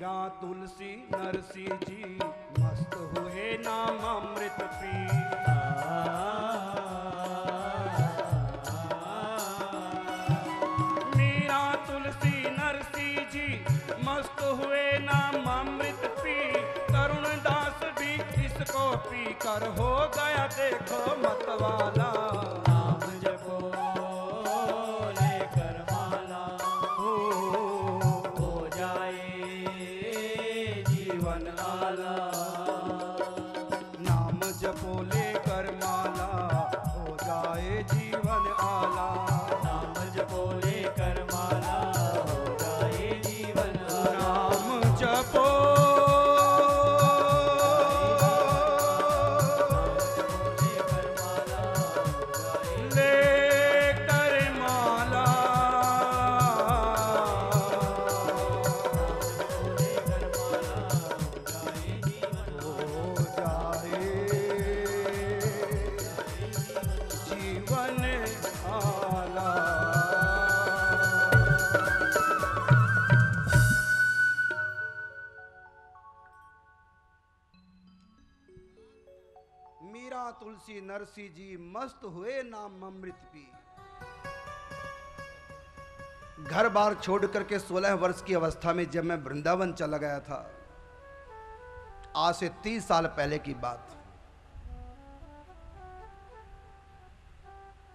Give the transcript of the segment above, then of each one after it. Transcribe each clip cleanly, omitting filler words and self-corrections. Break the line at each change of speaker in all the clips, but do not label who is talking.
मीरा तुलसी नरसी जी मस्त हुए नाम अमृत पी। मीरा तुलसी नरसी जी मस्त हुए नाम अमृत पी। तरुण दास भी इसको पी कर हो गया देखो मतवाला।
नाम जपो लेकर माला हो जाए जीवन आला।
नाम जपो लेकर माला हो जाए जीवन आला।
नाम जपो लेकर माला हो जाए जीवन आला।
नाम जपो मीरा तुलसी नरसी जी मस्त हुए नाम अमृत पी। घर बार छोड़ करके 16 वर्ष की अवस्था में जब मैं वृंदावन चला गया था, आज से 30 साल पहले की बात,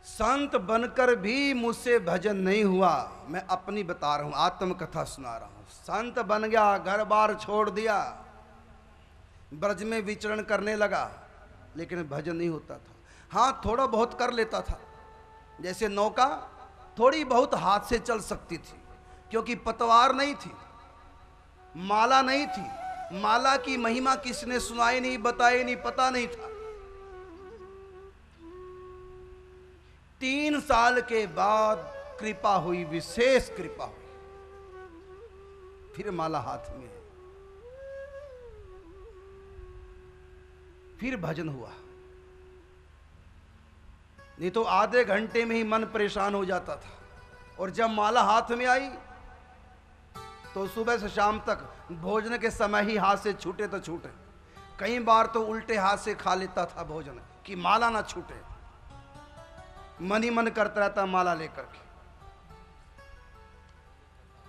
संत बनकर भी मुझसे भजन नहीं हुआ। मैं अपनी बता रहा हूं, आत्मकथा सुना रहा हूं। संत बन गया, घर बार छोड़ दिया, ब्रज में विचरण करने लगा, लेकिन भजन नहीं होता था। हाँ, थोड़ा बहुत कर लेता था, जैसे नौका थोड़ी बहुत हाथ से चल सकती थी, क्योंकि पतवार नहीं थी, माला नहीं थी। माला की महिमा किसने सुनाई नहीं, बताई नहीं, पता नहीं था। 3 साल के बाद कृपा हुई, विशेष कृपा हुई, फिर माला हाथ में, फिर भजन हुआ। नहीं तो आधे घंटे में ही मन परेशान हो जाता था। और जब माला हाथ में आई तो सुबह से शाम तक भोजन के समय ही हाथ से छूटे तो छूटे। कई बार तो उल्टे हाथ से खा लेता था भोजन कि माला ना छूटे। मन ही मन करता रहता माला लेकर के।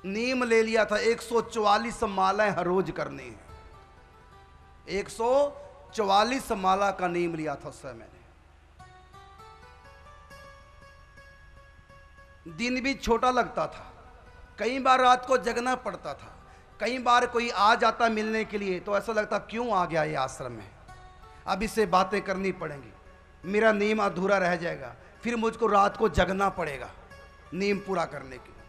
नियम ले लिया था 144 मालाएं हर रोज करनी है। 144 माला का नियम लिया था उस समय मैंने। दिन भी छोटा लगता था, कई बार रात को जगना पड़ता था। कई बार कोई आ जाता मिलने के लिए तो ऐसा लगता क्यों आ गया ये आश्रम में, अब इससे बातें करनी पड़ेंगी, मेरा नियम अधूरा रह जाएगा, फिर मुझको रात को जगना पड़ेगा नियम पूरा करने के लिए।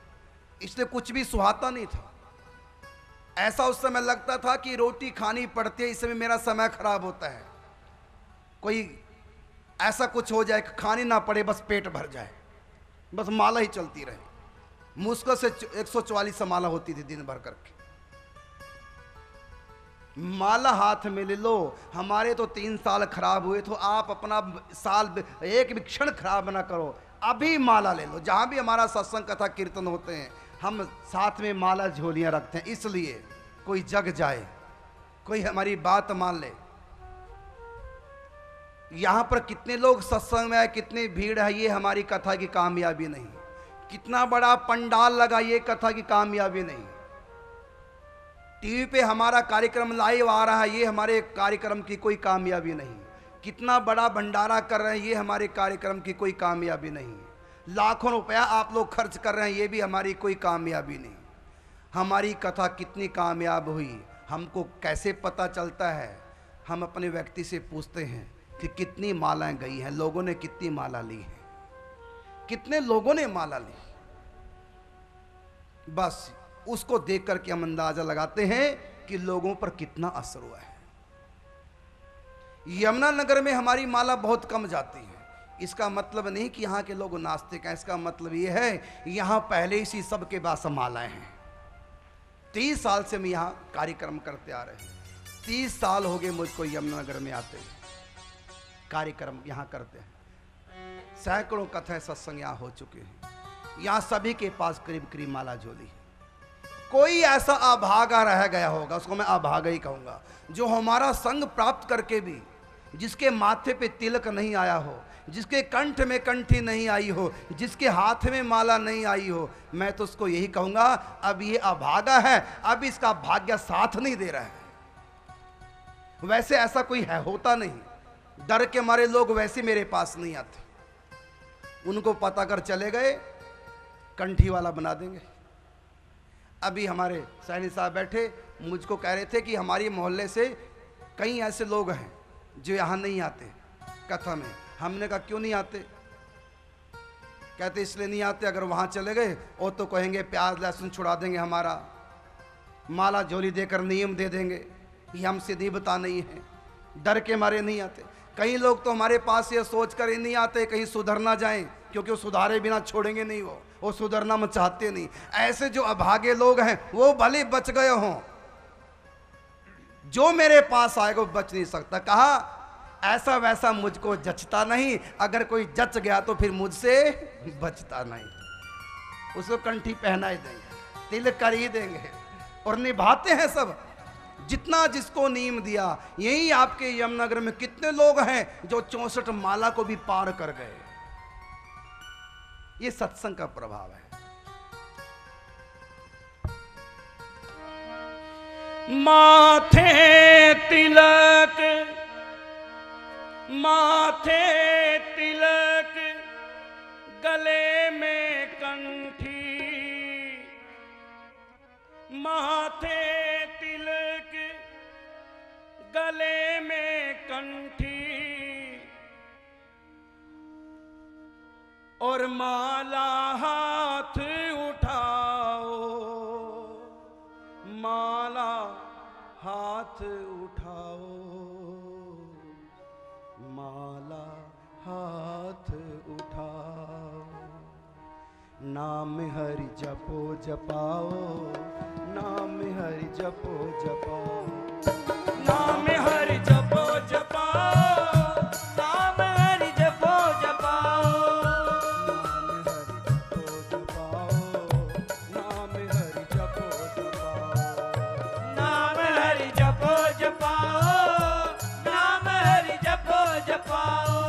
इसलिए कुछ भी सुहाता नहीं था। ऐसा उस समय लगता था कि रोटी खानी पड़ती है, इस समय मेरा समय खराब होता है। कोई ऐसा कुछ हो जाए कि खानी ना पड़े, बस पेट भर जाए, बस माला ही चलती रहे। मुश्किल से 144 माला होती थी दिन भर करके। माला हाथ में ले लो। हमारे तो 3 साल खराब हुए, तो आप अपना साल एक भी क्षण खराब ना करो, अभी माला ले लो। जहां भी हमारा सत्संग कथा कीर्तन होते हैं, हम साथ में माला झोलियां रखते हैं, इसलिए कोई जग जाए, कोई हमारी बात मान ले। यहां पर कितने लोग सत्संग में आए, कितनी भीड़ है, ये हमारी कथा की कामयाबी नहीं। कितना बड़ा पंडाल लगा, ये कथा की कामयाबी नहीं। टीवी पे हमारा कार्यक्रम लाइव आ रहा है, ये हमारे कार्यक्रम की कोई कामयाबी नहीं। कितना बड़ा भंडारा कर रहे हैं, ये हमारे कार्यक्रम की कोई कामयाबी नहीं। लाखों रुपया आप लोग खर्च कर रहे हैं, ये भी हमारी कोई कामयाबी नहीं। हमारी कथा कितनी कामयाब हुई हमको कैसे पता चलता है? हम अपने व्यक्ति से पूछते हैं कि कितनी मालाएं गई हैं, लोगों ने कितनी माला ली है, कितने लोगों ने माला ली। बस उसको देख करके हम अंदाजा लगाते हैं कि लोगों पर कितना असर हुआ है। यमुनानगर में हमारी माला बहुत कम जाती है। इसका मतलब नहीं कि यहाँ के लोग नास्तिक हैं, इसका मतलब ये है यहाँ पहले ही सबके पास मालाएं हैं। 30 साल से हम यहाँ कार्यक्रम करते आ रहे हैं। 30 साल हो गए मुझको यमुनानगर में आते हैं, कार्यक्रम यहाँ करते हैं। सैकड़ों कथाएं सत्संग यहाँ हो चुके हैं। यहाँ सभी के पास करीब करीब माला झोली है। कोई ऐसा अभागा रह गया होगा, उसको मैं अभागा ही कहूँगा, जो हमारा संग प्राप्त करके भी जिसके माथे पे तिलक नहीं आया हो, जिसके कंठ में कंठी नहीं आई हो, जिसके हाथ में माला नहीं आई हो, मैं तो उसको यही कहूँगा अब ये अभागा है, अब इसका भाग्य साथ नहीं दे रहा है। वैसे ऐसा कोई है होता नहीं, डर के मारे लोग वैसे मेरे पास नहीं आते, उनको पता कर चले गए कंठी वाला बना देंगे। अभी हमारे सैनी साहब बैठे मुझको कह रहे थे कि हमारी मोहल्ले से कई ऐसे लोग हैं जो यहाँ नहीं आते कथा में। हमने कहा क्यों नहीं आते? कहते इसलिए नहीं आते, अगर वहाँ चले गए वो तो कहेंगे प्याज लहसुन छुड़ा देंगे हमारा, माला झोली देकर नियम दे देंगे, ये हमसे नहीं बता नहीं है, डर के मारे नहीं आते। कई लोग तो हमारे पास ये सोच कर ही नहीं आते कहीं सुधर ना जाएं, क्योंकि वो सुधारे बिना छोड़ेंगे नहीं, वो सुधरना हम चाहते नहीं। ऐसे जो अभागे लोग हैं वो भले बच गए हों, जो मेरे पास आएगा वो बच नहीं सकता। कहा ऐसा वैसा मुझको जचता नहीं, अगर कोई जच गया तो फिर मुझसे बचता नहीं, उसको कंठी पहना ही देंगे, तिलक कर ही देंगे, और निभाते हैं सब जितना जिसको नीम दिया। यही आपके यमनगर में कितने लोग हैं जो 64 माला को भी पार कर गए। ये सत्संग का प्रभाव है।
माथे तिलक, माथे तिलक, गले में कंठी, माथे तिलक, गले में कंठी, और माला हाथ उठाओ, माला हाथ उठाओ, माला हाथ उठाओ, नाम हरि जपो जपाओ, नाम हरि जपो जपाओ, नाम हरि जपो जपाओ, नाम हरि जपो जपाओ, नाम हरि जपो जपाओ, नाम हरि जपो जपाओ, नाम हरि जपो जपाओ।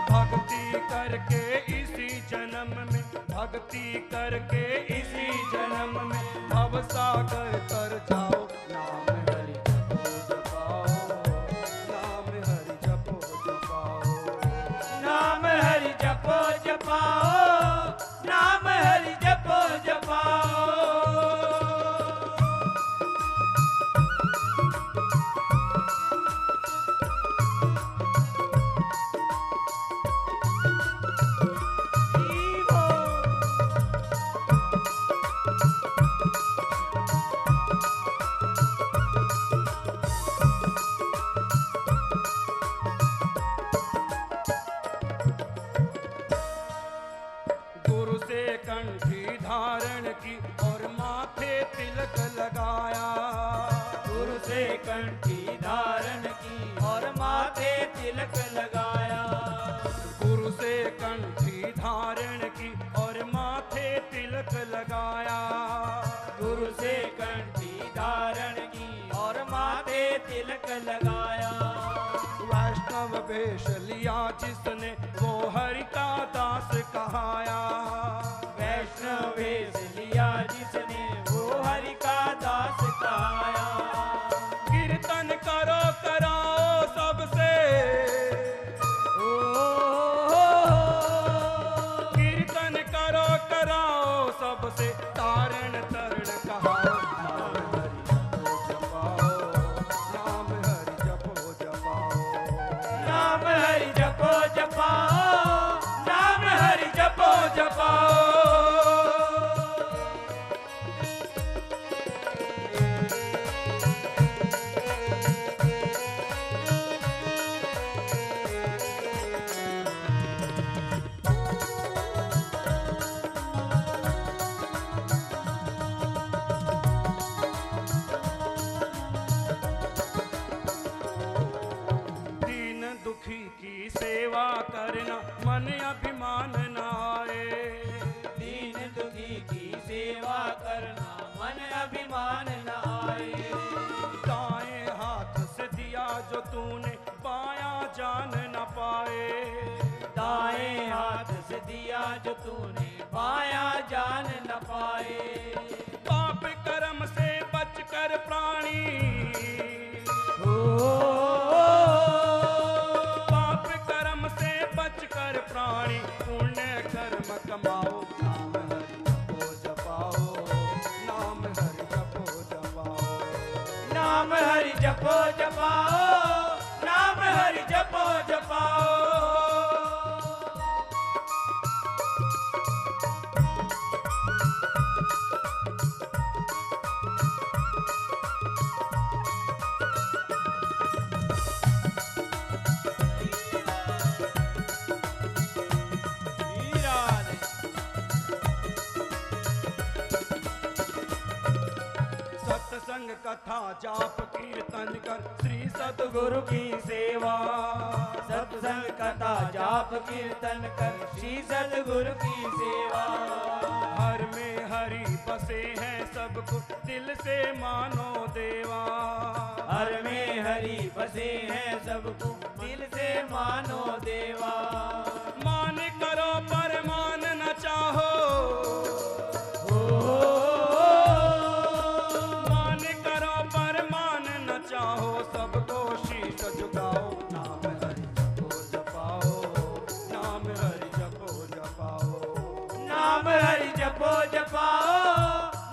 भक्ति करके इसी जन्म में, भक्ति करके इसी जन्म में भव सागर तर जाओ, नाम हरि जपो जपाओ, नाम हरि जपो जपाओ, नाम हरि जपो जपाओ, नाम हरि जपो जपाओ। गुरु से कंठी धारण की और माथे तिलक लगाया, गुरु से कंठी धारण की और माथे तिलक लगाया, गुरु से कंठी धारण की और माथे तिलक लगाया, गुरु से कंठी धारण की और माथे तिलक लगाया। वैष्णव वेश लिया जिसने वो हरि का दास कहाया, वैष्णव वेश लिया जिसने वो हरि का दास कहाया। कीर्तन करो कराओ सबसे, कीर्तन करो कराओ सबसे, तारण तरण कहाओ, नाम हरि जपो जपाओ, नाम हरि जपो जपाओ, नाम हरि जपो जपाओ। दीन दुखी की सेवा करना मन अभिमान न आए, दीन दुखी की सेवा करना अभिमान न आए।
दाएं हाथ से दिया जो तूने बायां जान न पाए।
दाएं हाथ से दिया जो तूने बायां जान न पाए।
पाप कर्म से बचकर प्राणी,
ओ
पाप कर्म से बचकर प्राणी पुण्य कर्म कमाओ। नाम हरि जपो जपाओ, नाम हरि जपो जपाओ।
नाम हरि जपो जपाओ, नाम हरि जपो जपाओ।
सत्संग कथा जाप कीर्तन कर श्री सतगुरु
गुरु की सेवा। सत्संग कथा जाप कीर्तन कर श्री सतगुरु की सेवा।
हर में हरि बसे हैं सबको दिल से मानो देवा।
हर में हरि बसे हैं सबको दिल से मानो देवा।
मान करो पर मान न चाहो, मान करो पर मान न चाहो, सबको शीश झुकाओ। नाम हरि जपो जपाओ, नाम हरि जपो जपाओ।
नाम हरि जपो जपाओ,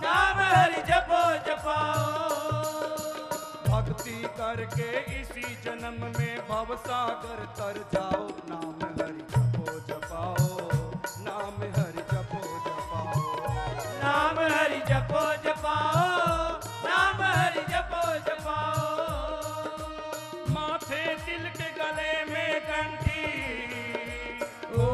नाम हरि जपो जपाओ।
भक्ति करके इसी जन्म में भवसागर तर जाओ। नाम हरि जपो जपाओ, नाम हरि जपो जपाओ।
नाम हरि जपो जपाओ, नाम हरि जपो जपाओ।
माथे तिल के गले में कंठी,
ओ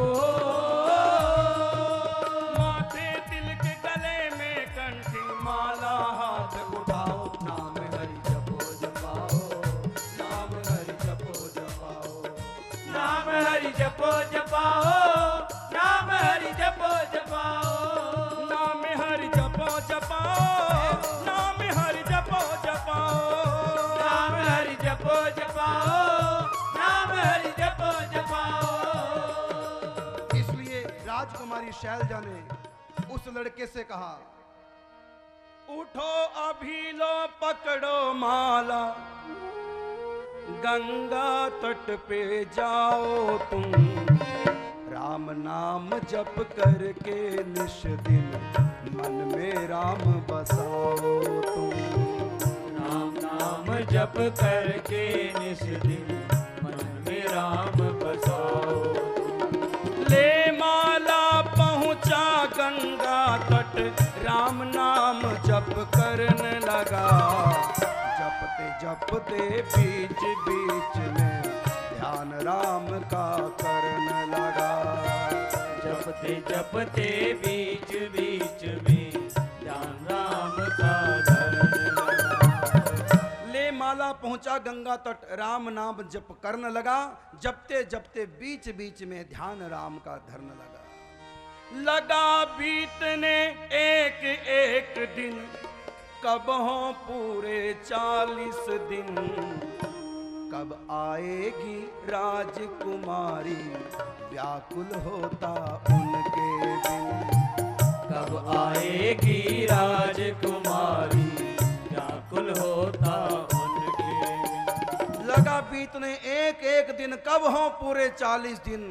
माथे तिल के गले में कंठी, माला हाथ उठाओ। नाम हरि जपो जपाओ, नाम हरि जपो जपाओ।
नाम हरि जपो जपाओ, नाम हरि जपो जपाओ।
नाम हरि जपो जपाओ, नाम हरि जपो जपाओ।
नाम हरि जपो जपाओ, नाम हरि जपो जपाओ।
इसलिए राजकुमारी शैलजा ने उस लड़के से कहा, उठो अभी लो पकड़ो माला, गंगा तट पे जाओ तुम, राम नाम जप करके निश दिन मन में राम बसाओ तुम।
राम नाम जप करके निस दिन मन में राम बसाओ।
ले माला पहुंचा गंगा तट, राम नाम जप करने लगा। जपते जपते बीच बीच में ध्यान राम का करने लगा।
जपते जपते बीच बीच में ध्यान राम का धरने लगा।
ले माला पहुंचा गंगा तट, राम नाम जप करने लगा। जपते जपते बीच बीच में ध्यान राम का धरने लगा। लगा बीतने एक एक दिन, कब हो पूरे 40 दिन, कब आएगी राजकुमारी, व्याकुल होता उनके बिन।
कब आएगी राजकुमारी, व्याकुल होता उनके बिन।
लगा बीतने एक एक दिन, कब हो पूरे 40 दिन,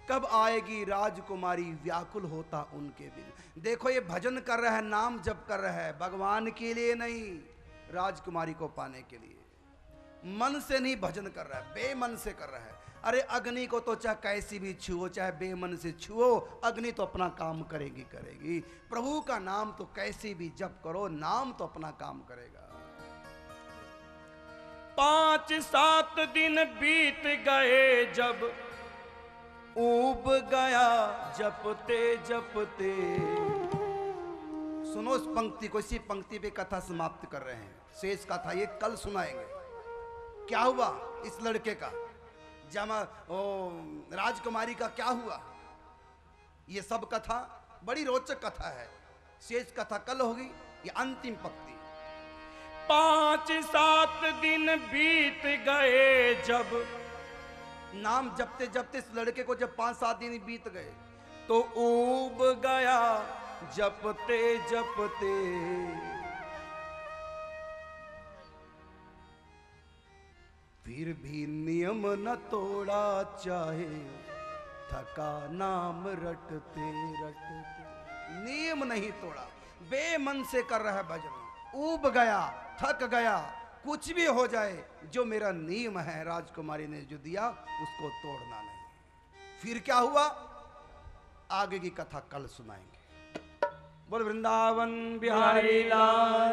कब आएगी राजकुमारी, व्याकुल होता उनके बिन। देखो ये भजन कर रहा है, नाम जप कर रहा है, भगवान के लिए नहीं, राजकुमारी को पाने के लिए। मन से नहीं भजन कर रहा है, बेमन से कर रहा है। अरे अग्नि को तो चाहे कैसी भी छुओ, चाहे बेमन से छुओ, अग्नि तो अपना काम करेगी करेगी। प्रभु का नाम तो कैसी भी जप करो, नाम तो अपना काम करेगा। 5-7 दिन बीत गए जब, ऊब गया जपते जपते। सुनो इस पंक्ति को, इसी पंक्ति पे कथा समाप्त कर रहे हैं। शेष कथा ये कल सुनाएंगे। क्या हुआ इस लड़के का, राजकुमारी का क्या हुआ, ये सब कथा बड़ी रोचक कथा है। शेष कथा कल होगी। ये अंतिम पंक्ति।
5-7 दिन बीत गए जब,
नाम जपते जपते इस लड़के को जब 5-7 दिन बीत गए
तो ऊब गया जपते जपते।
फिर भी नियम न तोड़ा, चाहे थका नाम रटते रटते। नियम नहीं तोड़ा, बेमन से कर रहा है भजन। ऊब गया, थक गया, कुछ भी हो जाए, जो मेरा नियम है राजकुमारी ने जो दिया उसको तोड़ना नहीं। फिर क्या हुआ, आगे की कथा कल सुनाएंगे। बोल वृंदावन बिहारी लाल